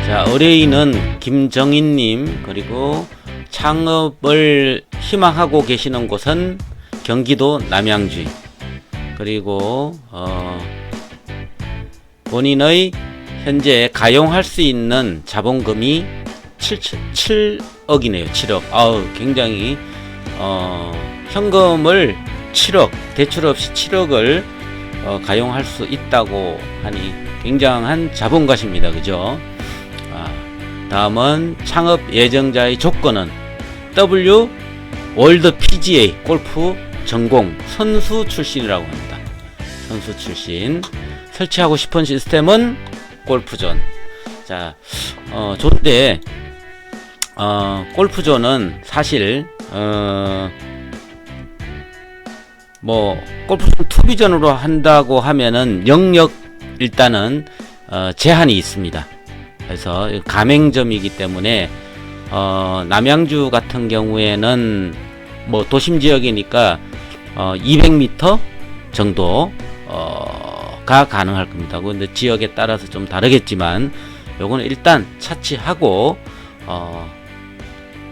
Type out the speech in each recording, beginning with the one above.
자, 의뢰인은 김정인님, 그리고 창업을 희망하고 계시는 곳은 경기도 남양주, 그리고 본인의 현재 가용할 수 있는 자본금이 7억이네요. 7억. 굉장히 현금을 7억, 대출 없이 7억을 가용할 수 있다고 하니 굉장한 자본가십니다. 그죠? 다음은 창업 예정자의 조건은 W 월드 PGA 골프 전공 선수 출신이라고 합니다. 선수 출신. 설치하고 싶은 시스템은 골프존. 자, 좋은데 골프존은 사실 골프존 투비전으로 한다고 하면은 영역 일단은 제한이 있습니다. 그래서 가맹점이기 때문에 남양주 같은 경우에는 도심 지역이니까 200m 정도 가 가능할 겁니다. 근데 지역에 따라서 좀 다르겠지만 요거는 일단 차치하고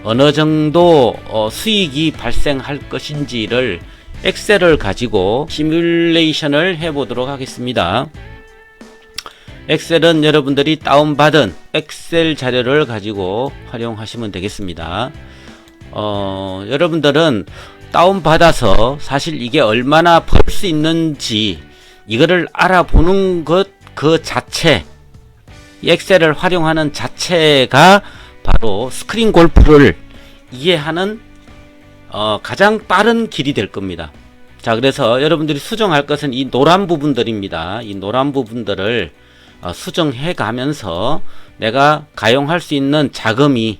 어느 정도 수익이 발생할 것인지를 엑셀을 가지고 시뮬레이션을 해 보도록 하겠습니다. 엑셀은 여러분들이 다운받은 엑셀 자료를 가지고 활용하시면 되겠습니다. 여러분들은 다운받아서 사실 이게 얼마나 벌 수 있는지 이거를 알아보는 것 그 자체, 엑셀을 활용하는 자체가 바로 스크린 골프를 이해하는 가장 빠른 길이 될 겁니다. 자, 그래서 여러분들이 수정할 것은 이 노란 부분들입니다. 이 노란 부분들을 수정해 가면서 내가 가용할 수 있는 자금이,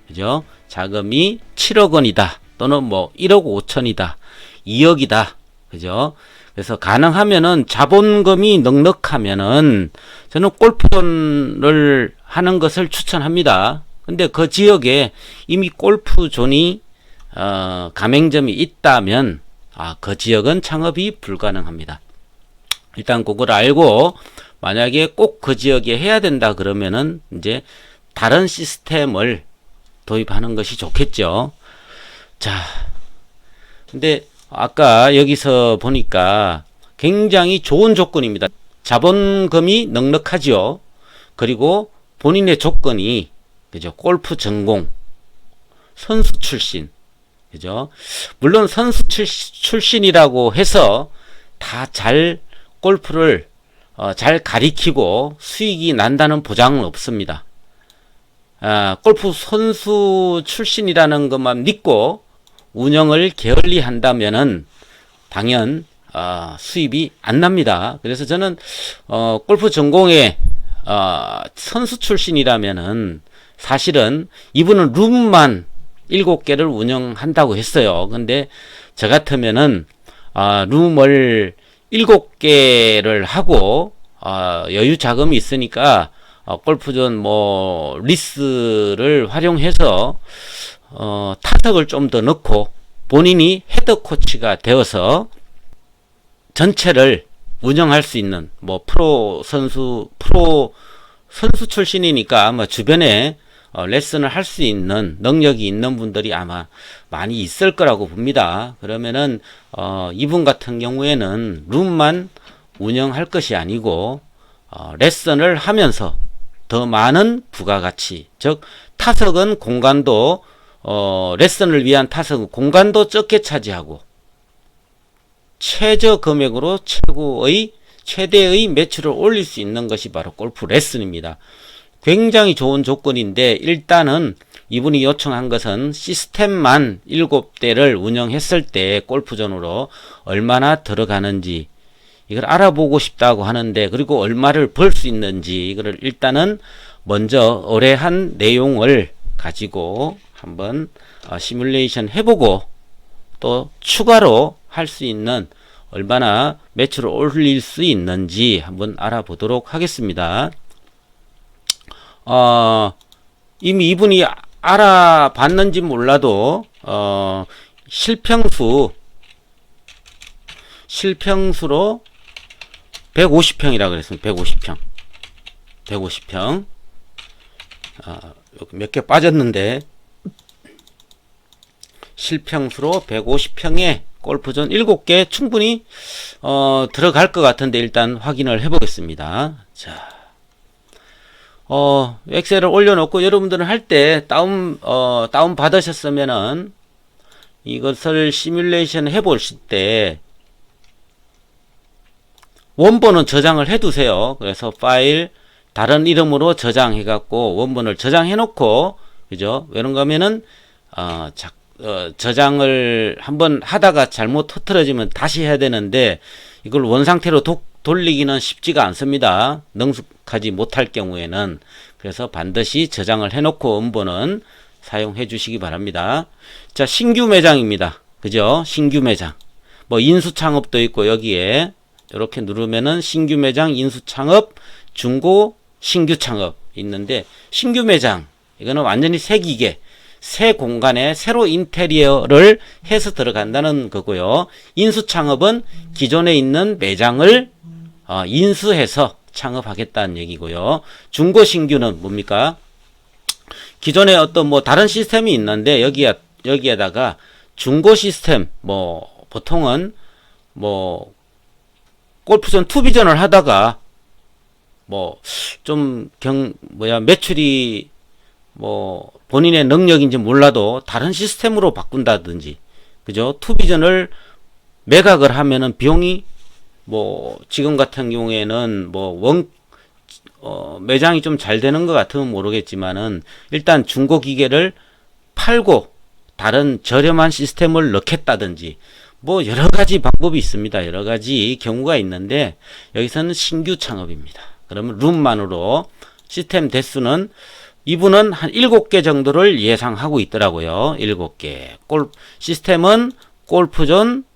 그죠? 자금이 7억 원이다. 또는 1억 5천이다. 2억이다. 그죠? 그래서 가능하면은 자본금이 넉넉하면은 저는 골프존을 하는 것을 추천합니다. 근데 그 지역에 이미 골프존이 가맹점이 있다면 그 지역은 창업이 불가능합니다. 일단 그걸 알고 만약에 꼭 그 지역에 해야 된다 그러면은 이제 다른 시스템을 도입하는 것이 좋겠죠. 자, 근데 아까 여기서 보니까 굉장히 좋은 조건입니다. 자본금이 넉넉하죠. 그리고 본인의 조건이, 그죠? 골프 전공, 선수 출신, 그죠? 물론 선수 출신이라고 해서 다 잘 골프를 잘 가리키고 수익이 난다는 보장은 없습니다. 골프 선수 출신이라는 것만 믿고 운영을 게을리 한다면은 당연 수입이 안 납니다. 그래서 저는 골프 전공의 선수 출신이라면은 사실은 이분은 룸만 7개를 운영한다고 했어요. 근데 저 같으면은 룸을 7개를 하고 여유 자금이 있으니까 골프존 리스를 활용해서 타석을 좀 더 넣고 본인이 헤드 코치가 되어서 전체를 운영할 수 있는 프로 선수 출신이니까 아마 주변에 레슨을 할 수 있는 능력이 있는 분들이 아마 많이 있을 거라고 봅니다. 그러면은 이분 같은 경우에는 룸만 운영할 것이 아니고 레슨을 하면서 더 많은 부가가치, 즉 타석은 공간도 레슨을 위한 타석은 공간도 적게 차지하고 최저 금액으로 최대의 매출을 올릴 수 있는 것이 바로 골프 레슨입니다. 굉장히 좋은 조건인데 일단은 이분이 요청한 것은 시스템만 7대를 운영했을 때 골프존으로 얼마나 들어가는지 이걸 알아보고 싶다고 하는데, 그리고 얼마를 벌 수 있는지 이거를 일단은 먼저 의뢰한 내용을 가지고 한번 시뮬레이션 해보고 또 추가로 할 수 있는 얼마나 매출을 올릴 수 있는지 한번 알아보도록 하겠습니다. 이미 이분이 알아봤는지 몰라도 실평수로 150평이라고 그랬습니다. 150평. 몇 개 빠졌는데 실평수로 150평에 골프존 7개 충분히 들어갈 것 같은데 일단 확인을 해 보겠습니다. 자, 엑셀을 올려놓고 여러분들은 할 때 다운 받으셨으면은 이것을 시뮬레이션 해 보실 때 원본은 저장을 해 두세요. 그래서 파일 다른 이름으로 저장해 갖고 원본을 저장해 놓고, 그죠? 왜런가 하면은 저장을 한번 하다가 잘못 터트려지면 다시 해야 되는데 이걸 원상태로 돌리기는 쉽지가 않습니다. 능숙하지 못할 경우에는. 그래서 반드시 저장을 해 놓고 원본은 사용해 주시기 바랍니다. 자, 신규 매장입니다. 그죠? 신규 매장. 뭐 인수 창업도 있고 여기에 이렇게 누르면은 신규 매장, 인수 창업, 중고, 신규 창업 있는데 신규 매장 이거는 완전히 새 기계, 새 공간에 새로 인테리어를 해서 들어간다는 거고요. 인수 창업은 기존에 있는 매장을 인수해서 창업하겠다는 얘기고요. 중고 신규는 뭡니까? 기존에 어떤 뭐 다른 시스템이 있는데 여기에다가 중고 시스템 뭐 보통은 뭐 골프존 투비전을 하다가 뭐 좀 매출이 뭐 본인의 능력인지 몰라도 다른 시스템으로 바꾼다든지, 그죠? 투비전을 매각을 하면은 비용이 뭐 지금 같은 경우에는 뭐 매장이 좀 잘 되는 것 같으면 모르겠지만은 일단 중고 기계를 팔고 다른 저렴한 시스템을 넣겠다든지 뭐 여러 가지 방법이 있습니다. 여러 가지 경우가 있는데 여기서는 신규 창업입니다. 그러면 룸만으로 시스템 대수는 이분은 한 7개 정도를 예상하고 있더라고요. 7개. 시스템은 골프존,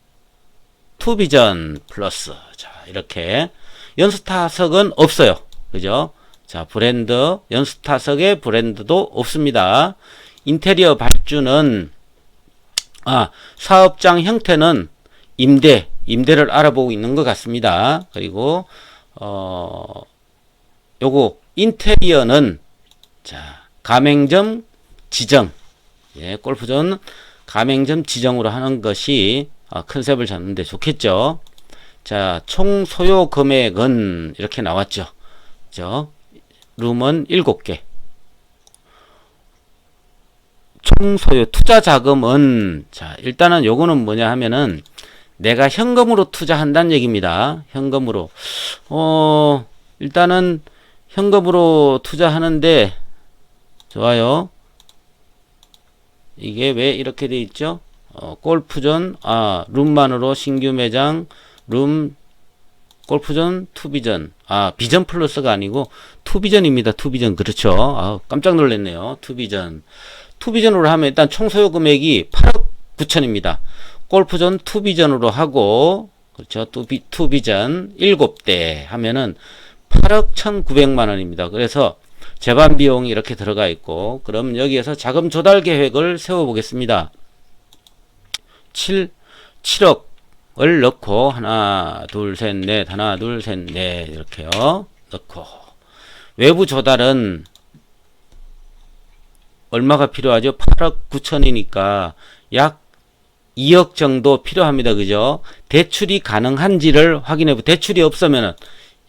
투비전 플러스. 자, 이렇게. 연수타석은 없어요. 그죠? 자, 브랜드, 연수타석의 브랜드도 없습니다. 인테리어 발주는 사업장 형태는 임대를 알아보고 있는 것 같습니다. 그리고 요거 인테리어는 자, 가맹점 지정. 예, 골프존 가맹점 지정으로 하는 것이 컨셉을 잡는데 좋겠죠. 자, 총 소요 금액은 이렇게 나왔죠. 그죠? 룸은 7개. 총 소요 투자 자금은 자, 일단은 요거는 뭐냐 하면은 내가 현금으로 투자한다는 얘기입니다. 현금으로. 일단은 현금으로 투자하는데 좋아요. 이게 왜 이렇게 돼 있죠? 골프존, 룸만으로 신규 매장, 룸, 골프존, 투비전. 비전 플러스가 아니고 투비전입니다. 투비전. 그렇죠. 깜짝 놀랐네요. 투비전. 투비전으로 하면 일단 총 소요 금액이 8억 9천입니다. 골프존 투비전으로 하고, 그렇죠. 투비전 7대 하면은 8억 1,900만 원입니다. 그래서 재반 비용이 이렇게 들어가 있고, 그럼 여기에서 자금 조달 계획을 세워 보겠습니다. 7억을 넣고 하나 둘 셋 넷 이렇게요. 넣고 외부 조달은 얼마가 필요하죠? 8억 9천이니까 약 2억 정도 필요합니다. 그죠? 대출이 가능한지를 확인해 보고, 대출이 없으면은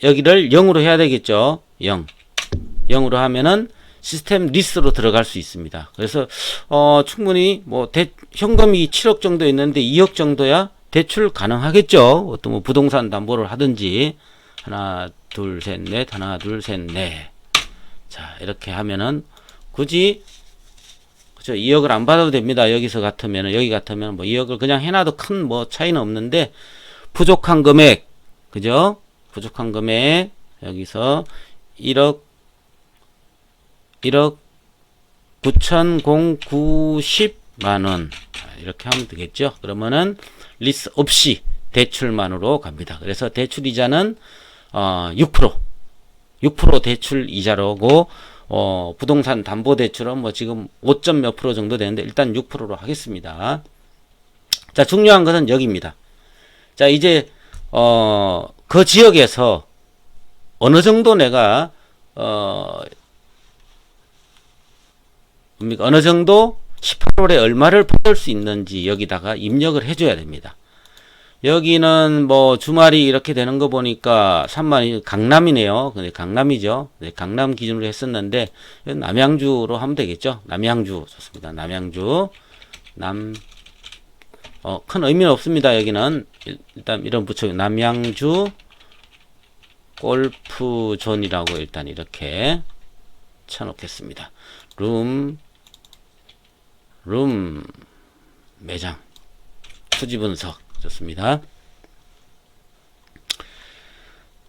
여기를 0으로 해야 되겠죠? 0으로 하면은 시스템 리스로 들어갈 수 있습니다. 그래서 충분히 뭐 현금이 7억 정도 있는데 2억 정도야 대출 가능하겠죠. 어떤 뭐 부동산 담보를 하든지. 하나 둘 셋 넷. 자, 이렇게 하면은 굳이 그죠? 2억을 안 받아도 됩니다. 여기 같으면 뭐 2억을 그냥 해놔도 큰 뭐 차이는 없는데, 부족한 금액, 그죠? 부족한 금액 여기서 1억 9,090만 원 이렇게 하면 되겠죠. 그러면은 리스 없이 대출만으로 갑니다. 그래서 대출 이자는 6% 대출 이자로고, 부동산 담보 대출은 뭐 지금 5점 몇 프로 정도 되는데 일단 6%로 하겠습니다. 자, 중요한 것은 여기입니다. 자, 이제 그 지역에서 어느 정도 내가 어느 정도 18월에 얼마를 받을 수 있는지 여기다가 입력을 해줘야 됩니다. 여기는 뭐 주말이 이렇게 되는 거 보니까 3만이 강남이네요. 근데 강남이죠. 네, 강남 기준으로 했었는데 남양주로 하면 되겠죠. 남양주 좋습니다. 남양주 큰 의미는 없습니다. 여기는 일단 이런 붙여 남양주 골프존이라고 일단 이렇게 쳐놓겠습니다. 룸 매장 투지 분석 좋습니다.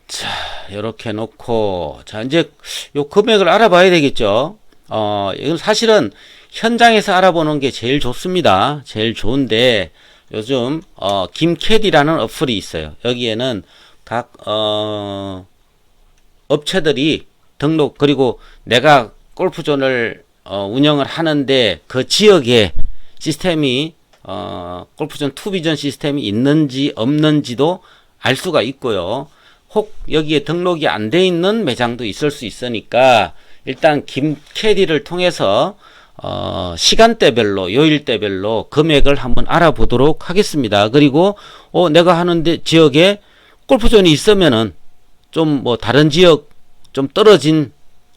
자, 이렇게 놓고 자 이제 요 금액을 알아봐야 되겠죠. 이건 사실은 현장에서 알아보는 게 제일 좋습니다. 제일 좋은데 요즘 김캐디라는 어플이 있어요. 여기에는 각 업체들이 등록 그리고 내가 골프존을 운영을 하는데 그 지역에 시스템이 골프존 투비전 시스템이 있는지 없는지도 알 수가 있고요. 혹 여기에 등록이 안 돼 있는 매장도 있을 수 있으니까 일단 김캐디를 통해서 시간대별로 요일대별로 금액을 한번 알아보도록 하겠습니다. 그리고 내가 하는데 지역에 골프존이 있으면은 좀 뭐 다른 지역 좀 떨어진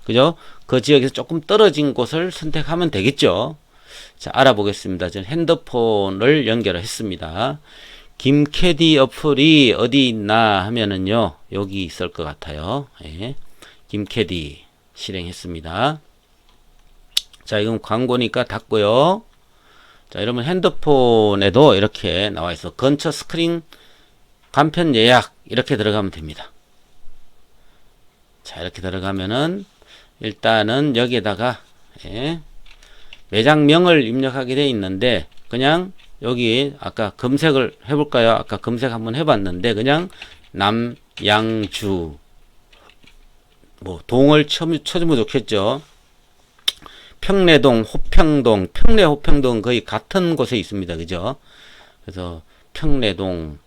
그죠? 그 지역에서 조금 떨어진 곳을 선택하면 되겠죠. 자, 알아보겠습니다. 저는 핸드폰을 연결을 했습니다. 김캐디 어플이 어디 있나 하면은요, 여기 있을 것 같아요. 예. 김캐디 실행했습니다. 자, 이건 광고니까 닫고요. 자, 여러분 핸드폰에도 이렇게 나와 있어. 근처 스크린 간편 예약 이렇게 들어가면 됩니다. 자, 이렇게 들어가면은 일단은 여기에다가 예, 매장명을 입력하게 돼 있는데 그냥 여기 아까 검색을 해볼까요? 아까 검색 한번 해봤는데 그냥 남양주 뭐 동을 쳐주면 좋겠죠. 평내동, 호평동, 평내 호평동 거의 같은 곳에 있습니다. 그죠? 그래서 평내동에는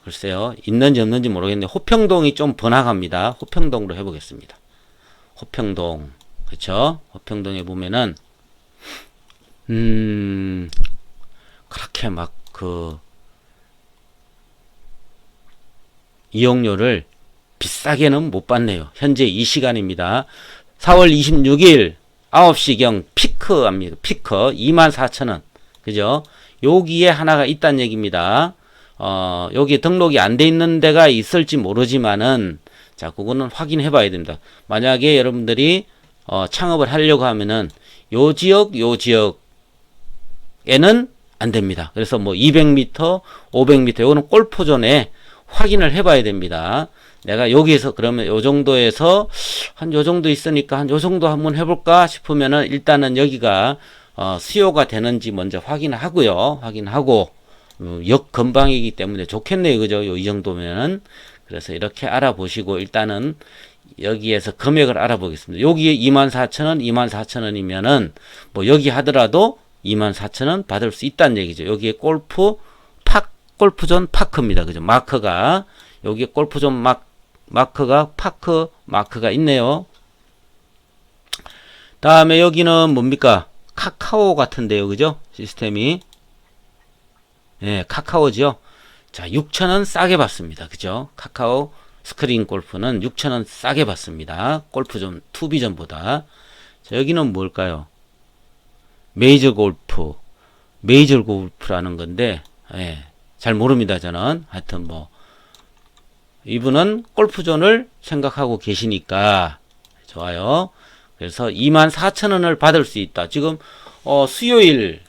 글쎄요 있는지 없는지 모르겠는데 호평동이 좀 번화가입니다. 호평동으로 해보겠습니다. 호평동 그쵸? 호평동에 보면은 그렇게 막 이용료를 비싸게는 못 받네요. 현재 이 시간입니다. 4월 26일 9시경 피크합니다. 피크 24,000원 그죠? 여기에 하나가 있다는 얘기입니다. 여기 등록이 안 돼 있는 데가 있을지 모르지만은 자 그거는 확인해 봐야 됩니다. 만약에 여러분들이 창업을 하려고 하면은 요 지역에는 안 됩니다. 그래서 뭐 200m, 500m 요거는 골프존에 확인을 해 봐야 됩니다. 내가 여기에서 그러면 요 정도에서 한 요 정도 있으니까 한 요 정도 한번 해볼까 싶으면은 일단은 여기가 수요가 되는지 먼저 확인하고요. 확인하고 역 근방이기 때문에 좋겠네요. 그죠? 이 정도면은. 그래서 이렇게 알아보시고 일단은 여기에서 금액을 알아보겠습니다. 여기에 24,000원, 24,000원이면은 뭐 여기 하더라도 24,000원 받을 수 있다는 얘기죠. 여기에 골프존 파크입니다. 그죠? 마크가 여기에 골프존 마크가 파크 마크가 있네요. 다음에 여기는 뭡니까? 카카오 같은데요. 그죠? 시스템이 예, 카카오죠. 자, 6,000원 싸게 받습니다. 그죠? 카카오 스크린 골프는 6,000원 싸게 받습니다. 골프존, 투비전보다. 자, 여기는 뭘까요? 메이저 골프라는 건데, 예, 잘 모릅니다. 저는. 하여튼 뭐, 이분은 골프존을 생각하고 계시니까, 좋아요. 그래서 24,000원을 받을 수 있다. 지금, 수요일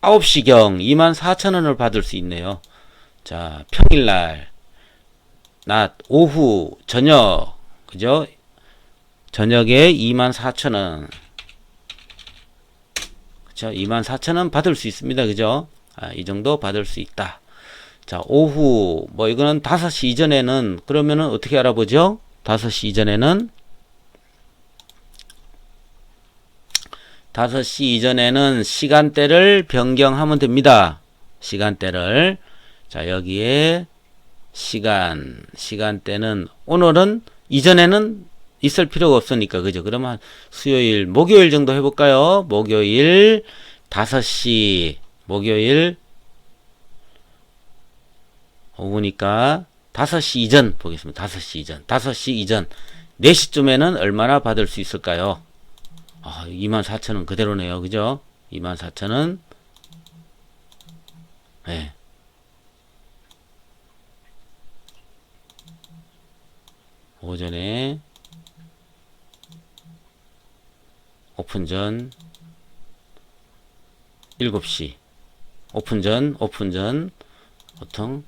9시경 24,000원을 받을 수 있네요. 자, 평일날, 낮, 오후, 저녁, 그죠? 저녁에 24,000원. 그죠? 24,000원 받을 수 있습니다. 그죠? 이 정도 받을 수 있다. 자, 오후, 뭐, 이거는 5시 이전에는, 그러면은 어떻게 알아보죠? 5시 이전에는 5시 이전에는 시간대를 변경하면 됩니다. 시간대를. 자, 여기에 시간대는 오늘은 이전에는 있을 필요가 없으니까, 그죠? 그러면 수요일, 목요일 정도 해볼까요? 목요일 5시, 목요일 오후니까 5시 이전 보겠습니다. 5시 이전. 5시 이전. 4시쯤에는 얼마나 받을 수 있을까요? 24,000원 그대로네요. 그죠? 24,000원. 네. 오전에 오픈 전 7시. 오픈 전 보통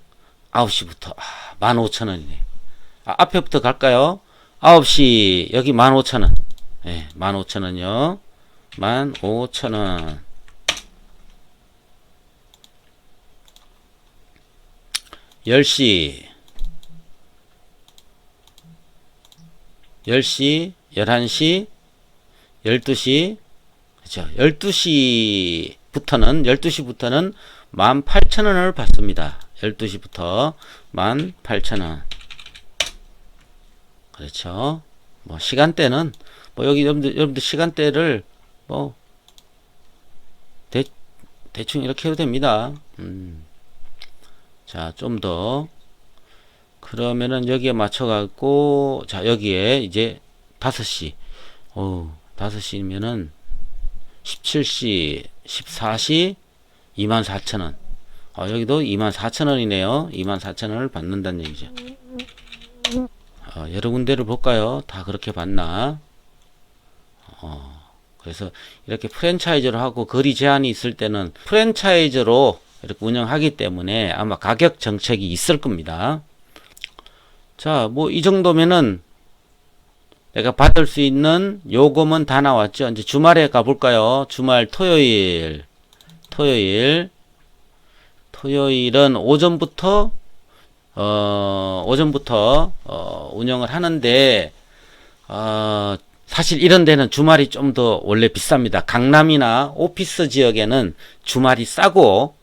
9시부터 15,000원이네. 앞에부터 갈까요? 9시 여기 15,000원. 네, 15,000원요. 15,000원. 10시 11시 12시 그렇죠. 12시부터는 18,000원을 받습니다. 12시부터 18,000원. 그렇죠. 뭐 시간대는 뭐 여기 여러분들 시간대를 뭐 대충 이렇게 해도 됩니다. 자, 좀 더 그러면은 여기에 맞춰 갖고 자, 여기에 이제 5시. 5시면은 17시, 14시 24,000원. 여기도 24,000원이네요. 24,000원을 받는다는 얘기죠. 여러 군데를 볼까요? 다 그렇게 받나? 그래서 이렇게 프랜차이즈로 하고 거리 제한이 있을 때는 프랜차이즈로 이렇게 운영하기 때문에 아마 가격 정책이 있을 겁니다. 자, 뭐 이 정도면은 내가 받을 수 있는 요금은 다 나왔죠. 이제 주말에 가볼까요? 주말 토요일은 오전부터 운영을 하는데 사실 이런 데는 주말이 좀 더 원래 비쌉니다. 강남이나 오피스 지역에는 주말이 싸고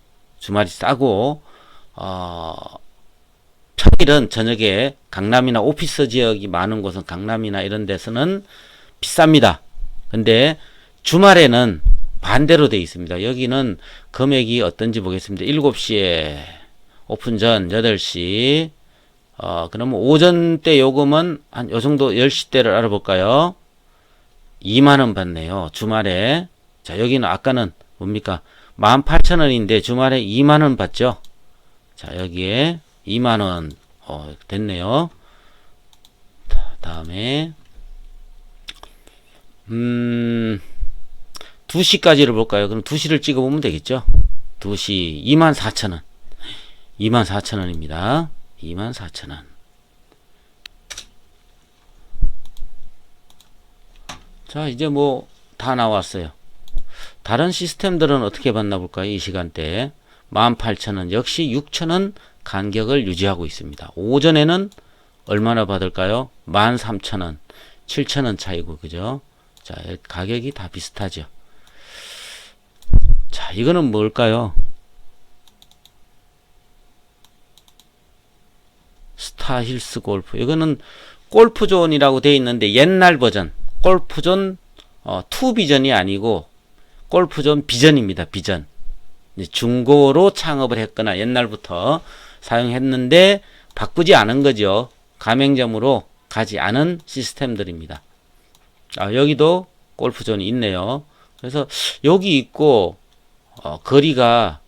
평일은 저녁에 강남이나 오피스 지역이 많은 곳은 강남이나 이런 데서는 비쌉니다. 근데 주말에는 반대로 되어 있습니다. 여기는 금액이 어떤지 보겠습니다. 7시에 오픈 전 8시. 그러면 오전 때 요금은 한 요 정도 10시 때를 알아볼까요? 2만원 받네요. 주말에. 자, 여기는 아까는 뭡니까? 18,000원인데 주말에 2만원 받죠? 자, 여기에 2만원. 됐네요. 다음에 2시까지를 볼까요? 그럼 2시를 찍어보면 되겠죠? 2시 24,000원. 24,000원입니다. 24,000원. 자, 이제 뭐 다 나왔어요. 다른 시스템들은 어떻게 받나 볼까요? 이 시간대에 18,000원 역시 6,000원 간격을 유지하고 있습니다. 오전에는 얼마나 받을까요? 13,000원 7,000원 차이고 그죠? 자, 가격이 다 비슷하죠. 자, 이거는 뭘까요? 스타힐스 골프. 이거는 골프존이라고 되어 있는데 옛날 버전. 골프존 2 비전이 아니고 골프존 비전입니다. 비전. 중고로 창업을 했거나 옛날부터 사용했는데 바꾸지 않은 거죠. 가맹점으로 가지 않은 시스템들입니다. 여기도 골프존이 있네요. 그래서 여기 있고 거리가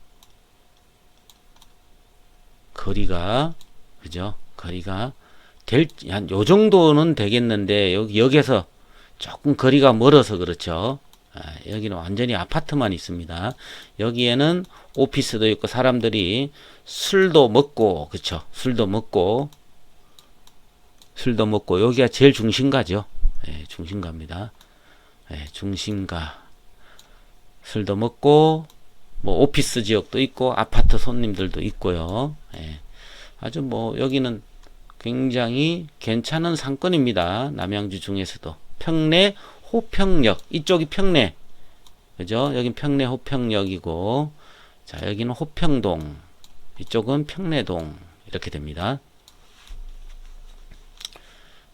그죠? 거리가 한 요 정도는 되겠는데 여기에서 조금 거리가 멀어서 그렇죠. 여기는 완전히 아파트만 있습니다. 여기에는 오피스도 있고 사람들이 술도 먹고 그쵸? 술도 먹고 여기가 제일 중심가죠. 중심가입니다. 중심가. 술도 먹고 뭐 오피스 지역도 있고 아파트 손님들도 있고요. 아주 뭐 여기는 굉장히 괜찮은 상권입니다. 남양주 중에서도 평내 호평역 이쪽이 평내 그죠? 여긴 평내 호평역이고 자 여기는 호평동 이쪽은 평내동 이렇게 됩니다.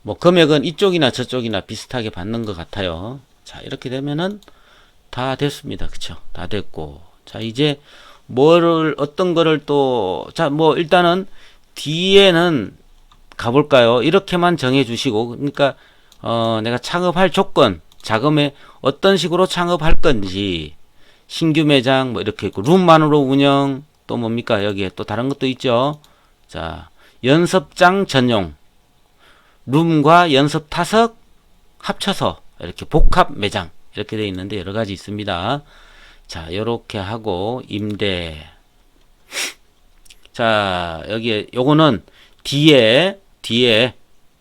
뭐 금액은 이쪽이나 저쪽이나 비슷하게 받는 것 같아요. 자, 이렇게 되면은 다 됐습니다. 그쵸? 다 됐고. 자, 이제 어떤 거를 또, 자, 뭐 일단은 뒤에는 가볼까요? 이렇게만 정해 주시고, 그러니까, 내가 창업할 조건, 자금에 어떤 식으로 창업할 건지, 신규 매장, 뭐 이렇게 있고, 룸만으로 운영, 또 뭡니까? 여기에 또 다른 것도 있죠. 자, 연습장 전용, 룸과 연습 타석 합쳐서 이렇게 복합 매장, 이렇게 되어 있는데 여러 가지 있습니다. 자, 요렇게 하고, 임대. 자, 여기에, 요거는 뒤에,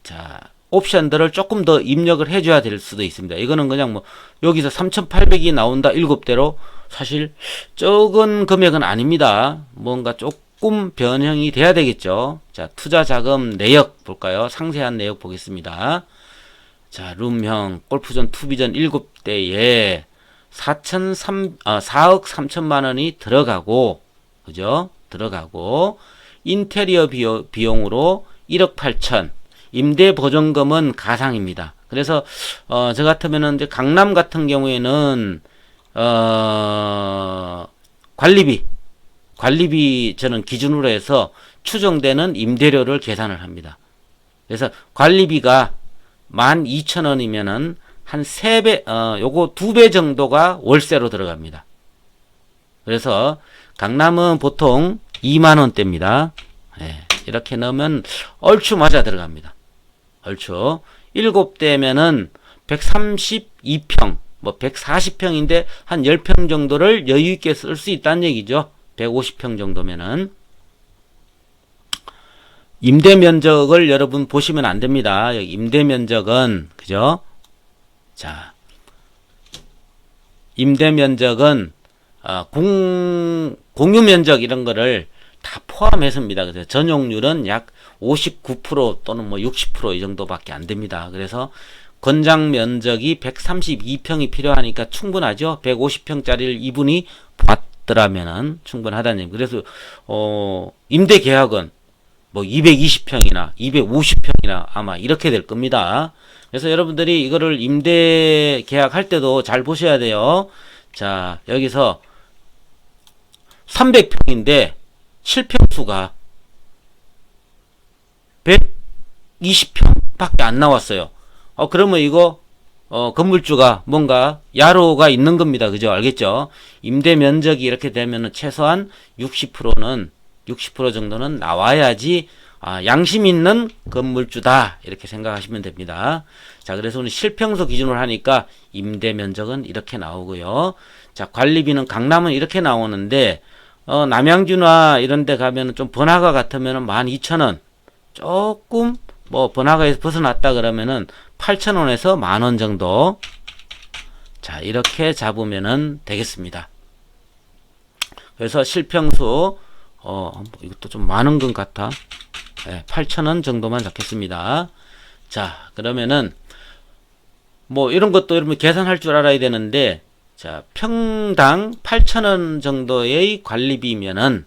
자, 옵션들을 조금 더 입력을 해줘야 될 수도 있습니다. 이거는 그냥 뭐, 여기서 3,800이 나온다, 7대로. 사실, 적은 금액은 아닙니다. 뭔가 조금 변형이 돼야 되겠죠. 자, 투자 자금 내역 볼까요? 상세한 내역 보겠습니다. 자, 룸형, 골프존, 투비전 7대에 4억 3천만 원이 들어가고, 그죠? 들어가고, 인테리어 비용으로 1억 8천, 임대 보증금은 가상입니다. 그래서, 저 같으면은 이제 강남 같은 경우에는, 관리비 저는 기준으로 해서 추정되는 임대료를 계산을 합니다. 그래서 관리비가 12,000원이면은 한 3배, 요거 2배 정도가 월세로 들어갑니다. 그래서 강남은 보통 2만원대입니다. 예, 이렇게 넣으면 얼추 맞아 들어갑니다. 얼추. 7대면은 132평, 뭐 140평인데 한 10평 정도를 여유있게 쓸 수 있다는 얘기죠. 150평 정도면은. 임대 면적을 여러분 보시면 안 됩니다. 여기 임대 면적은, 그죠? 자, 임대 면적은, 공유 면적 이런 거를 다 포함해서입니다. 그래서 전용률은 약 59% 또는 뭐 60% 이 정도밖에 안 됩니다. 그래서 권장 면적이 132평이 필요하니까 충분하죠. 150평짜리를 이분이 봤더라면은 충분하다는 얘기. 그래서, 임대 계약은 뭐 220평이나 250평이나 아마 이렇게 될 겁니다. 그래서 여러분들이 이거를 임대 계약할 때도 잘 보셔야 돼요. 자, 여기서 300평인데 실평수가 120평밖에 안 나왔어요. 그러면 이거 건물주가 뭔가 야로가 있는 겁니다. 그죠? 알겠죠? 임대 면적이 이렇게 되면은 최소한 60% 정도는 나와야지 양심 있는 건물주다 이렇게 생각하시면 됩니다. 자, 그래서 오늘 실평수 기준으로 하니까 임대 면적은 이렇게 나오고요. 자, 관리비는 강남은 이렇게 나오는데 남양주나 이런 데 가면은 좀 번화가 같으면은 12,000원, 조금 뭐 번화가에서 벗어났다 그러면은 8,000원에서 만원 정도. 자, 이렇게 잡으면은 되겠습니다. 그래서 실평수 이것도 좀 많은 것 같아. 네, 8,000원 정도만 잡겠습니다. 자, 그러면은 뭐 이런 것도 여러분 계산할 줄 알아야 되는데, 자, 평당 8,000원 정도의 관리비면은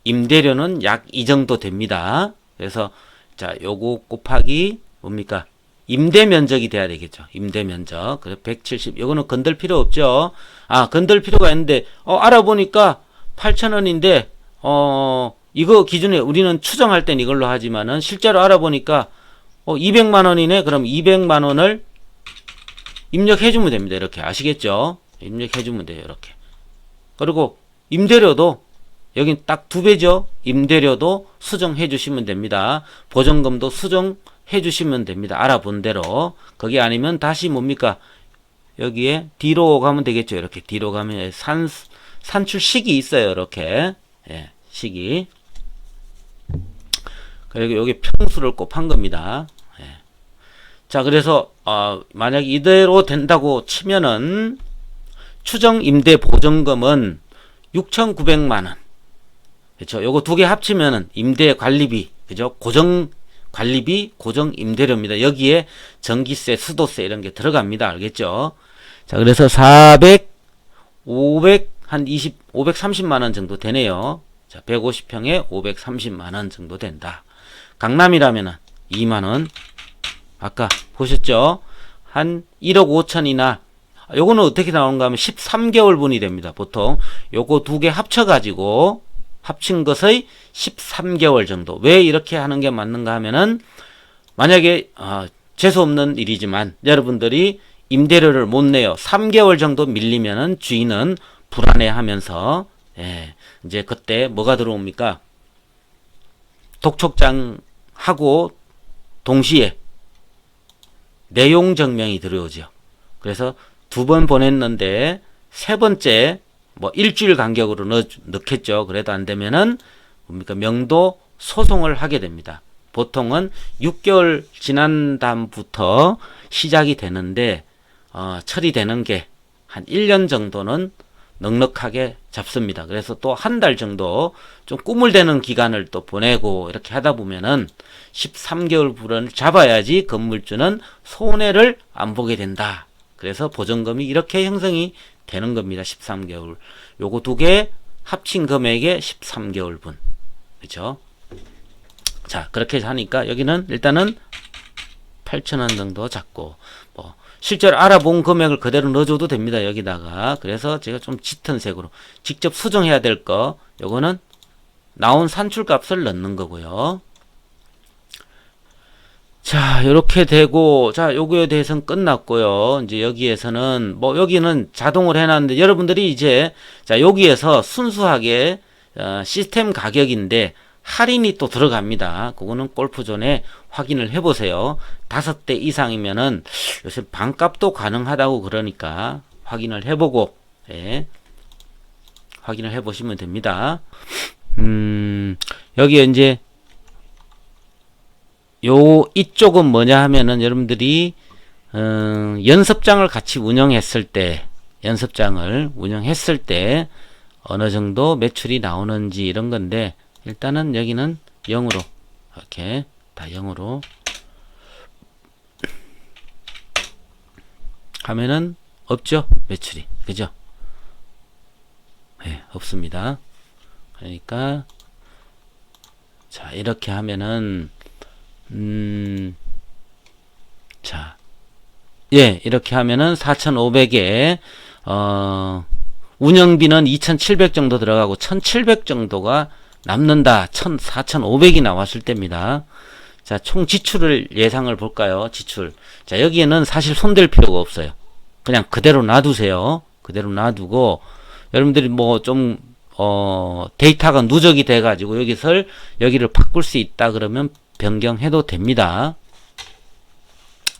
임대료는 약 이 정도 됩니다. 그래서 자, 요거 곱하기 뭡니까? 임대 면적이 돼야 되겠죠. 임대 면적. 그래서 170. 요거는 건들 필요 없죠. 건들 필요가 있는데 알아보니까 8,000원인데 이거 기준에 우리는 추정할 땐 이걸로 하지만은 실제로 알아보니까 200만 원이네. 그럼 200만 원을 입력해 주면 됩니다. 이렇게. 아시겠죠? 입력해 주면 돼요. 이렇게. 그리고 임대료도 여긴 딱 2배죠. 임대료도 수정해 주시면 됩니다. 보증금도 수정해 주시면 됩니다. 알아본 대로. 거기 아니면 다시 뭡니까? 여기에 뒤로 가면 되겠죠. 이렇게 뒤로 가면 산출식이 있어요. 이렇게. 예, 식이. 그리고 여기 평수를 곱한 겁니다. 예. 자, 그래서 만약 이대로 된다고 치면은 추정 임대 보증금은 6,900만 원. 그렇죠. 요거 두 개 합치면은 임대 관리비, 그죠? 고정 관리비, 고정 임대료입니다. 여기에 전기세, 수도세 이런 게 들어갑니다. 알겠죠? 자, 그래서 530만 원 정도 되네요. 자, 150평에 530만 원 정도 된다. 강남이라면은 2만 원 아까 보셨죠? 한 1억 5천이나 요거는 어떻게 나오는가 하면 13개월분이 됩니다. 보통 요거 두 개 합쳐가지고 합친 것의 13개월 정도. 왜 이렇게 하는 게 맞는가 하면은 만약에 재수없는 일이지만 여러분들이 임대료를 못 내요. 3개월 정도 밀리면은 주인은 불안해하면서 이제 그때 뭐가 들어옵니까? 독촉장하고 동시에 내용 증명이 들어오죠. 그래서 2번 보냈는데 세 번째 뭐 일주일 간격으로 넣겠죠. 그래도 안 되면은 뭡니까? 명도 소송을 하게 됩니다. 보통은 6개월 지난 다음부터 시작이 되는데 처리되는 게 한 1년 정도는 넉넉하게 잡습니다. 그래서 또 한 달 정도 좀 꾸물대는 기간을 또 보내고 이렇게 하다 보면은 13개월 불을 잡아야지 건물주는 손해를 안 보게 된다. 그래서 보증금이 이렇게 형성이 되는 겁니다. 13개월. 요거 두 개 합친 금액의 13개월 분. 그렇죠? 자, 그렇게 하니까 여기는 일단은 8,000원 정도 잡고 뭐 실제로 알아본 금액을 그대로 넣어줘도 됩니다. 여기다가. 그래서 제가 좀 짙은 색으로 직접 수정해야 될 거 요거는 나온 산출값을 넣는 거고요. 자, 요렇게 되고, 자, 요거에 대해서는 끝났고요. 이제 여기에서는, 뭐, 여기는 자동으로 해놨는데, 여러분들이 이제, 자, 여기에서 순수하게, 시스템 가격인데, 할인이 또 들어갑니다. 그거는 골프존에 확인을 해보세요. 5대 이상이면은, 요새 반값도 가능하다고 그러니까, 확인을 해보고, 확인을 해보시면 됩니다. 여기에 이제, 이쪽은 뭐냐 하면은 여러분들이 연습장을 같이 운영했을 때 어느 정도 매출이 나오는지 이런 건데 일단은 여기는 0으로 이렇게 다 0으로 하면은 없죠. 매출이. 그죠? 네, 없습니다. 그러니까 자, 이렇게 하면은 자, 이렇게 하면은 4,500에, 운영비는 2,700 정도 들어가고 1,700 정도가 남는다. 4,500이 나왔을 때입니다. 자, 총 지출을 예상을 볼까요? 지출. 자, 여기에는 사실 손댈 필요가 없어요. 그냥 그대로 놔두세요. 그대로 놔두고, 여러분들이 뭐 좀, 데이터가 누적이 돼가지고 여기를 바꿀 수 있다 그러면 변경해도 됩니다.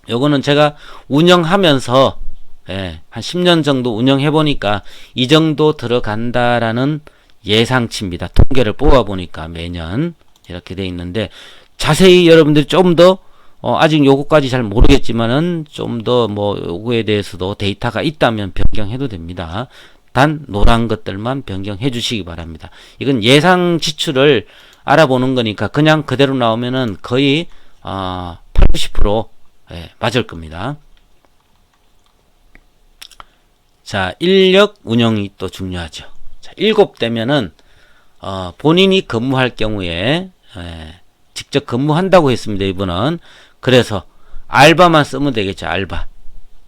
요거는 제가 운영하면서 한 10년 정도 운영해 보니까 이 정도 들어간다라는 예상치입니다. 통계를 뽑아 보니까 매년 이렇게 돼 있는데 자세히 여러분들이 좀 더 아직 요거까지 잘 모르겠지만은 좀 더 뭐 요거에 대해서도 데이터가 있다면 변경해도 됩니다. 단 노란 것들만 변경해 주시기 바랍니다. 이건 예상 지출을 알아보는 거니까 그냥 그대로 나오면은 거의 8, 90% 맞을 겁니다. 자, 인력 운영이 또 중요하죠. 자, 7대면은 본인이 근무할 경우에 직접 근무한다고 했습니다. 이분은. 그래서 알바만 쓰면 되겠죠. 알바.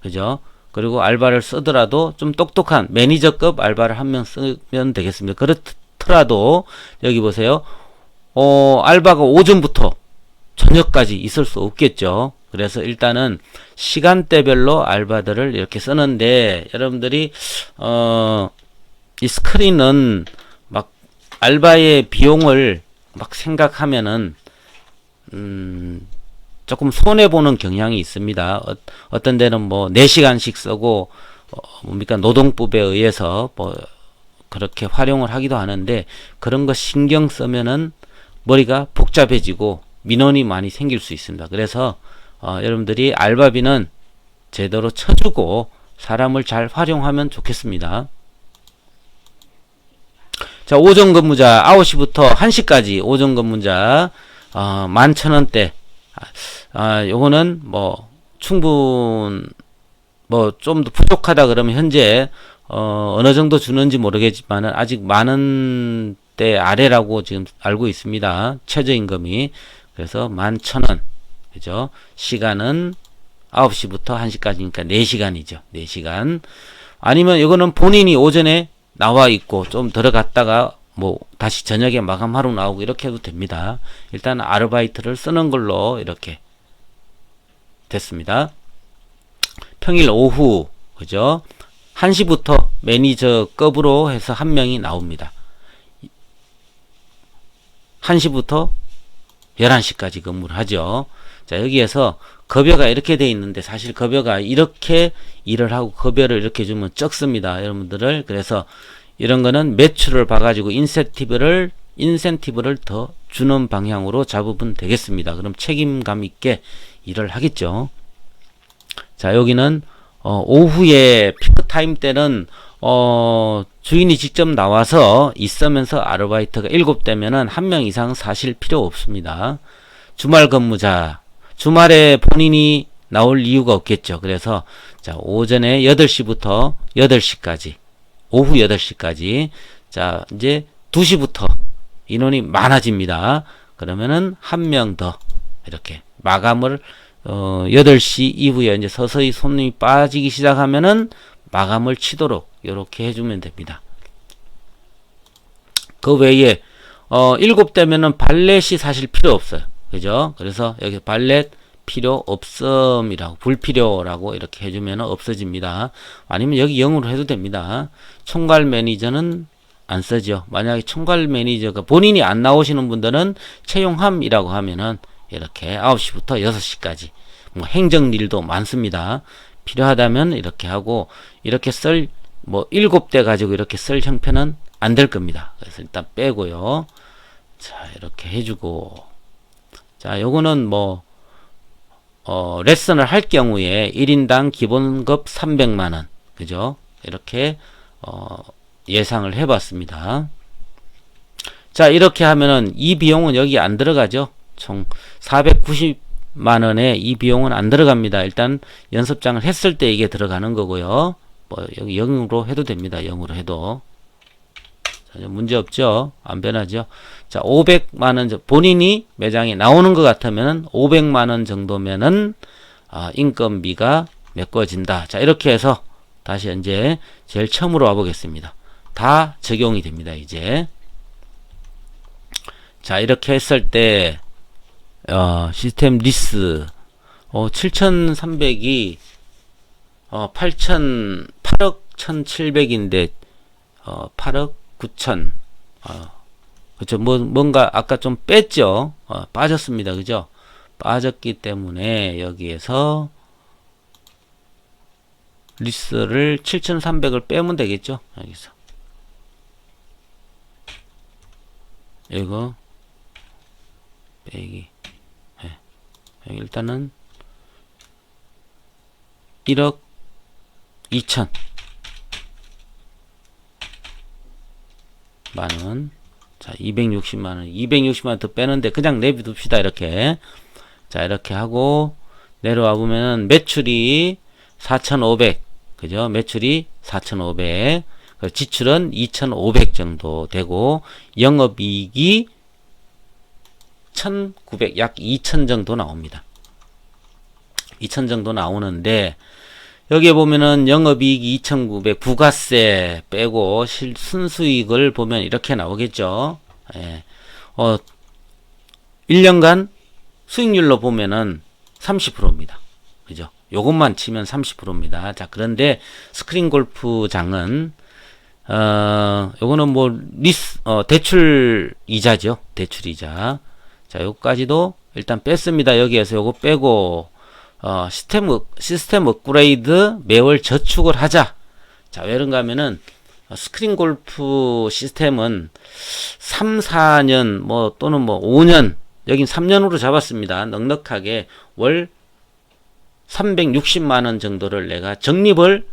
그죠? 그리고 알바를 쓰더라도 좀 똑똑한 매니저급 알바를 한 명 쓰면 되겠습니다. 그렇더라도 여기 보세요. 알바가 오전부터 저녁까지 있을 수 없겠죠. 그래서 일단은 시간대별로 알바들을 이렇게 쓰는데 여러분들이 이 스크린은 막 알바의 비용을 막 생각하면은 조금 손해보는 경향이 있습니다. 어떤 데는 뭐 4시간씩 쓰고 뭡니까 노동법에 의해서 뭐 그렇게 활용을 하기도 하는데 그런 거 신경 쓰면은 머리가 복잡해지고 민원이 많이 생길 수 있습니다. 그래서 여러분들이 알바비는 제대로 쳐주고 사람을 잘 활용하면 좋겠습니다. 자, 오전 근무자 9시부터 1시까지 오전 근무자 11,000원대. 요거는 뭐 충분 뭐 좀 더 부족하다 그러면 현재 어느 정도 주는지 모르겠지만은 아직 많은 대 아래라고 지금 알고 있습니다. 최저임금이. 그래서 11,000원. 그죠? 시간은 9시부터 1시까지니까 4시간이죠. 4시간. 아니면 이거는 본인이 오전에 나와 있고 좀 들어갔다가 뭐 다시 저녁에 마감하러 나오고 이렇게 해도 됩니다. 일단 아르바이트를 쓰는 걸로 이렇게 됐습니다. 평일 오후, 그죠? 1시부터 매니저급으로 해서 한 명이 나옵니다. 1시부터 11시까지 근무를 하죠. 자, 여기에서 급여가 이렇게 돼 있는데 사실 급여가 이렇게 일을 하고 급여를 이렇게 주면 적습니다. 여러분들을. 그래서 이런 거는 매출을 봐가지고 인센티브를 더 주는 방향으로 잡으면 되겠습니다. 그럼 책임감 있게 일을 하겠죠. 자, 여기는 오후에 피크타임 때는 주인이 직접 나와서 있으면서 아르바이트가 7대면은 한 명 이상 사실 필요 없습니다. 주말 근무자, 주말에 본인이 나올 이유가 없겠죠. 그래서 자, 오전에 8시부터 8시까지, 오후 8시까지, 자, 이제 2시부터 인원이 많아집니다. 그러면은 한 명 더 이렇게 마감을 8시 이후에 이제 서서히 손님이 빠지기 시작하면은 마감을 치도록 이렇게 해주면 됩니다. 그 외에 7대면은 발렛이 사실 필요 없어요. 그죠? 그래서 여기 발렛 필요 없음이라고, 불필요라고 이렇게 해주면 없어집니다. 아니면 여기 0으로 해도 됩니다. 총괄 매니저는 안 쓰죠. 만약에 총괄 매니저가 본인이 안 나오시는 분들은 채용함이라고 하면은 이렇게 9시부터 6시까지 뭐 행정 일도 많습니다. 필요하다면 이렇게 하고, 이렇게 뭐 7대 가지고 이렇게 쓸 형편은 안 될 겁니다. 그래서 일단 빼고요. 자, 이렇게 해주고, 자, 요거는 뭐 레슨을 할 경우에 1인당 기본급 300만원, 그죠? 이렇게 예상을 해봤습니다. 자, 이렇게 하면은 이 비용은 여기 안 들어가죠. 총 490만원에 이 비용은 안 들어갑니다. 일단 연습장을 했을 때 이게 들어가는 거고요. 뭐 여기 0으로 해도 됩니다. 0으로 해도. 자, 문제 없죠. 안 변하죠. 자, 500만원, 본인이 매장에 나오는 것 같으면은 500만원 정도면은 인건비가 메꿔진다. 자, 이렇게 해서 다시 이제 제일 처음으로 와보겠습니다. 다 적용이 됩니다. 이제. 자, 이렇게 했을 때 시스템 리스 7,300이 8억 1,700인데 8억 9천, 그쵸, 뭔가 아까 좀 뺐죠. 빠졌습니다. 그죠? 빠졌기 때문에 여기에서 리스를 7,300을 빼면 되겠죠. 여기서 이거 빼기, 네. 여기 일단은 1억 2천 만원. 자, 260만원. 260만원 더 빼는데 그냥 내비둡시다. 이렇게. 자, 이렇게 하고 내려와 보면은 매출이 4,500. 그죠? 매출이 4,500. 지출은 2,500 정도 되고 영업이익이 1,900, 약 2,000 정도 나옵니다. 2,000 정도 나오는데 여기에 보면은 영업이익이 2,900, 부가세 빼고 순수익을 보면 이렇게 나오겠죠. 예. 1년간 수익률로 보면은 30%입니다. 그죠? 요것만 치면 30%입니다. 자, 그런데 스크린 골프장은 요거는 뭐 대출 이자죠. 대출 이자. 자, 요까지도 일단 뺐습니다. 여기에서 요거 빼고 시스템 업그레이드 매월 저축을 하자. 자, 왜 그런가 하면은 스크린 골프 시스템은 3, 4년 뭐 또는 뭐 5년, 여긴 3년으로 잡았습니다. 넉넉하게 월 360만원 정도를 내가 적립을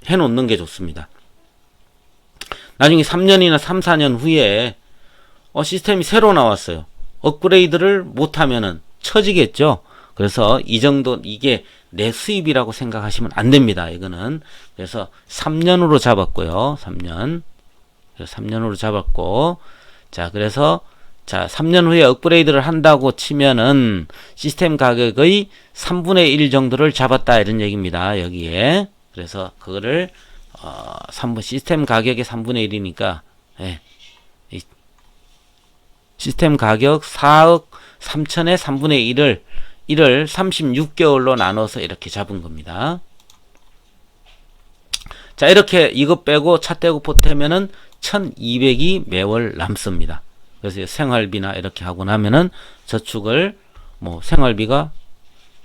해 놓는 게 좋습니다. 나중에 3년이나 3, 4년 후에 시스템이 새로 나왔어요. 업그레이드를 못하면은 처지겠죠. 그래서 이 정도, 이게 내 수입이라고 생각하시면 안 됩니다. 이거는. 그래서 3년으로 잡았고요. 3년. 그래서 3년으로 잡았고. 자, 그래서 자, 3년 후에 업그레이드를 한다고 치면은 시스템 가격의 3분의 1 정도를 잡았다 이런 얘기입니다. 여기에. 그래서 그거를 3분 시스템 가격의 3분의 1이니까 예. 시스템 가격 4억 3천의 3분의 1을 36개월로 나눠서 이렇게 잡은 겁니다. 자, 이렇게 이거 빼고 차 떼고 보태면은 1200이 매월 남습니다. 그래서 생활비나 이렇게 하고 나면은 저축을 뭐 생활비가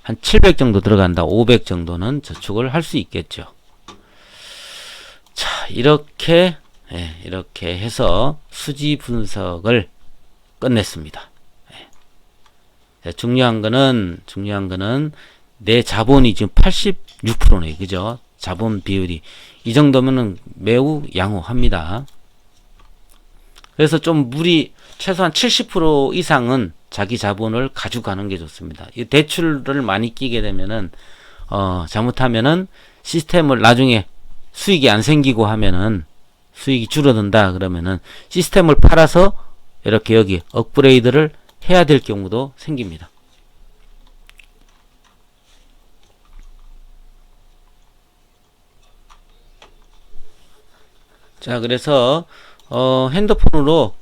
한 700 정도 들어간다. 500 정도는 저축을 할 수 있겠죠. 자, 이렇게 이렇게 해서 수지 분석을 끝냈습니다. 자, 중요한 거는 내 자본이 지금 86%네. 그죠? 자본 비율이 이 정도면은 매우 양호합니다. 그래서 좀 최소한 70% 이상은 자기 자본을 가져가는 게 좋습니다. 이 대출을 많이 끼게 되면은 잘못하면은 시스템을 나중에 수익이 안 생기고 하면은 수익이 줄어든다 그러면은 시스템을 팔아서 이렇게 여기 업그레이드를 해야 될 경우도 생깁니다. 자, 그래서 핸드폰으로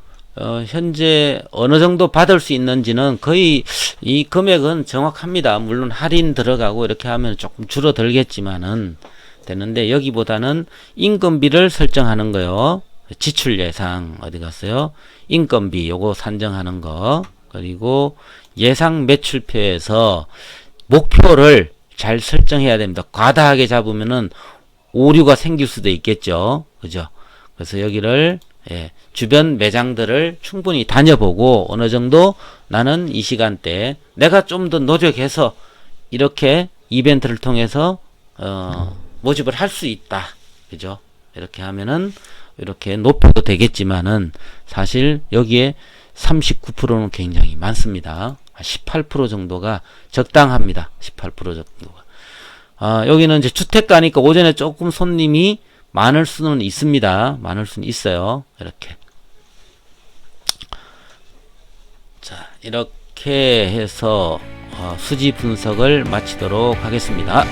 현재 어느 정도 받을 수 있는지는 거의 이 금액은 정확합니다. 물론 할인 들어가고 이렇게 하면 조금 줄어들겠지만은 되는데 여기보다는 인건비를 설정하는 거요. 지출 예상 어디 갔어요? 인건비 요거 산정하는 거. 그리고 예상 매출표에서 목표를 잘 설정해야 됩니다. 과다하게 잡으면은 오류가 생길 수도 있겠죠. 그죠? 그래서 여기를 주변 매장들을 충분히 다녀보고 어느 정도 나는 이 시간대에 내가 좀 더 노력해서 이렇게 이벤트를 통해서 모집을 할 수 있다. 그죠? 이렇게 하면은 이렇게 높여도 되겠지만은 사실 여기에 39%는 굉장히 많습니다. 18% 정도가 적당합니다. 18% 정도가. 여기는 이제 주택가니까 오전에 조금 손님이 많을 수는 있습니다. 많을 수는 있어요. 이렇게. 자, 이렇게 해서 수지 분석을 마치도록 하겠습니다.